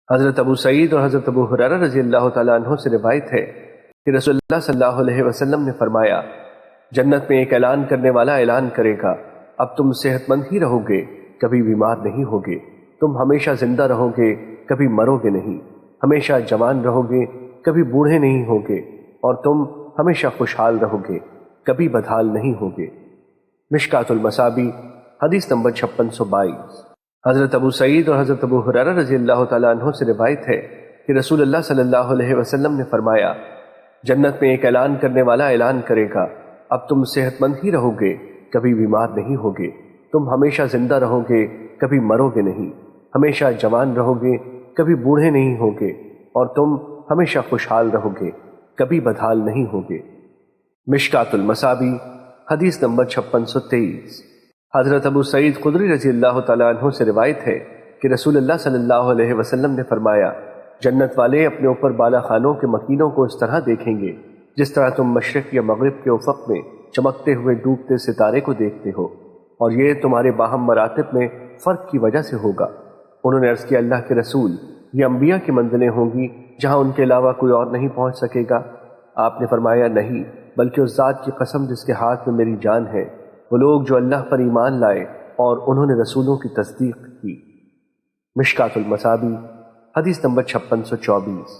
حضرت ابو سعید اور حضرت ابو ہریرہ رضی اللہ تعالیٰ عنہ سے روایت ہے کہ رسول اللہ صلی اللہ علیہ وسلم نے فرمایا، جنت میں ایک اعلان کرنے والا اعلان کرے گا، اب تم صحت مند ہی رہو گے، کبھی بیمار نہیں ہوگے، تم ہمیشہ زندہ رہو گے، کبھی مرو گے نہیں، ہمیشہ جوان رہو گے، کبھی بوڑھے نہیں ہوگے، اور تم ہمیشہ خوشحال رہو گے، کبھی بدحال نہیں ہوگے۔ مشکوٰۃ المصابیح حدیث نمبر 5622۔ حضرت ابو سعید اور حضرت ابو ہریرہ رضی اللہ تعالیٰ عنہ سے روایت ہے کہ رسول اللہ صلی اللہ علیہ وسلم نے فرمایا، جنت میں ایک اعلان کرنے والا اعلان کرے گا، اب تم صحت مند ہی رہو گے، کبھی بیمار نہیں ہوگے، تم ہمیشہ زندہ رہو گے، کبھی مرو گے نہیں، ہمیشہ جوان رہو گے، کبھی بوڑھے نہیں ہوگے، اور تم ہمیشہ خوشحال رہو گے، کبھی بدحال نہیں ہوگے۔ مشکوٰۃ المصابیح حدیث نمبر 5623۔ حضرت ابو سعید خدری رضی اللہ تعالیٰ عنہ سے روایت ہے کہ رسول اللہ صلی اللہ علیہ وسلم نے فرمایا، جنت والے اپنے اوپر بالا خانوں کے مکینوں کو اس طرح دیکھیں گے جس طرح تم مشرق یا مغرب کے افق میں چمکتے ہوئے ڈوبتے ستارے کو دیکھتے ہو، اور یہ تمہارے باہم مراتب میں فرق کی وجہ سے ہوگا۔ انہوں نے عرض کیا، اللہ کے رسول، یہ انبیاء کی منزلیں ہوں گی جہاں ان کے علاوہ کوئی اور نہیں پہنچ سکے گا؟ آپ نے فرمایا، نہیں، بلکہ اس ذات کی قسم جس کے ہاتھ میں میری جان ہے، وہ لوگ جو اللہ پر ایمان لائے اور انہوں نے رسولوں کی تصدیق کی۔ مشکوٰۃ المصابیح حدیث نمبر 5624۔